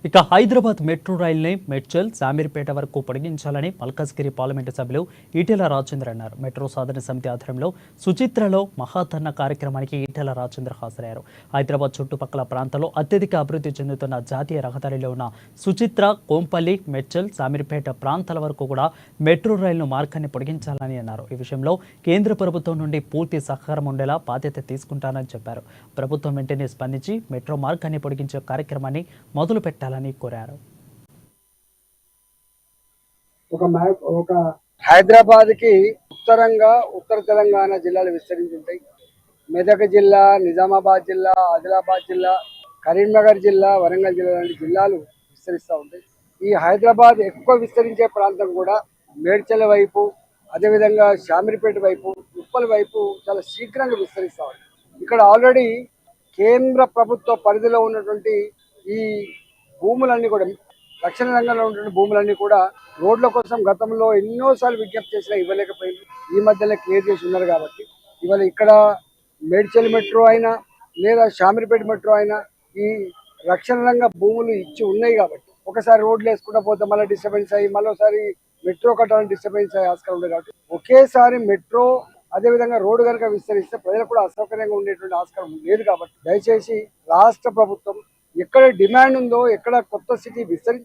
ఇక హైదరాబాద్ మెట్రో రైల్ని మేడ్చల్ శామీర్పేట వరకు పొడిగించాలని మల్కాజ్గిరి పార్లమెంటు సభ్యులు ఈటెల రాజేందర్ అన్నారు. మెట్రో సాధన సమితి ఆధ్వర్యంలో సుచిత్రలో మహాధర్నా కార్యక్రమానికి ఈటెల రాజేందర్ హాజరయ్యారు. హైదరాబాద్ చుట్టుపక్కల ప్రాంతాల్లో అత్యధిక అభివృద్ధి చెందుతున్న జాతీయ రహదారిలో ఉన్న సుచిత్ర, కోంపల్లి, మేడ్చల్, శామీర్పేట ప్రాంతాల వరకు కూడా మెట్రో రైలు మార్గాన్ని పొడిగించాలని అన్నారు. ఈ విషయంలో కేంద్ర ప్రభుత్వం నుండి పూర్తి సహకారం ఉండేలా బాధ్యత తీసుకుంటానని చెప్పారు. ప్రభుత్వం వెంటనే స్పందించి మెట్రో మార్గాన్ని పొడిగించే కార్యక్రమాన్ని మొదలు పెట్టాలని కోరారు. ఒక హైదరాబాద్ కి ఉత్తరంగా ఉత్తర తెలంగాణ జిల్లాలు విస్తరించి ఉంటాయి. మెదక్ జిల్లా, నిజామాబాద్ జిల్లా, ఆదిలాబాద్ జిల్లా, కరీంనగర్ జిల్లా, వరంగల్ జిల్లా లాంటి జిల్లాలు విస్తరిస్తూ ఉంటాయి. ఈ హైదరాబాద్ ఎక్కువ విస్తరించే ప్రాంతం కూడా మేడ్చల్ వైపు, అదేవిధంగా శామీర్పేట వైపు, ఉప్పల్ వైపు చాలా శీఘ్రంగా విస్తరిస్తూ ఉంది. ఇక్కడ ఆల్రెడీ కేంద్ర ప్రభుత్వ పరిధిలో ఉన్నటువంటి ఈ భూములన్నీ కూడా, రక్షణ రంగంలో ఉన్నటువంటి భూములన్నీ కూడా రోడ్ల కోసం గతంలో ఎన్నోసార్లు విజ్ఞప్తి చేసినా ఇవ్వలేకపోయింది. ఈ మధ్యలో క్లియర్ చేసి ఉన్నారు కాబట్టి ఇవాళ ఇక్కడ మేడ్చల్ మెట్రో అయినా లేదా శామీర్పేట మెట్రో అయినా ఈ రక్షణ రంగ భూములు ఇచ్చి ఉన్నాయి కాబట్టి ఒకసారి రోడ్లు వేసుకుంటూ పోతే మళ్ళీ డిస్టర్బెన్స్ అయ్యి మరోసారి మెట్రో కట్టాలని డిస్టర్బెన్స్ అయ్యే ఆస్కారం ఉంది. కాబట్టి ఒకేసారి మెట్రో అదేవిధంగా రోడ్డు కనుక విస్తరిస్తే ప్రజలు కూడా అసౌకర్యంగా ఉండేటువంటి ఆస్కారం లేదు. కాబట్టి దయచేసి రాష్ట్ర ప్రభుత్వం ఎక్కడ డిమాండ్ ఉందో, ఎక్కడ కొత్త సిటీ విస్తరించి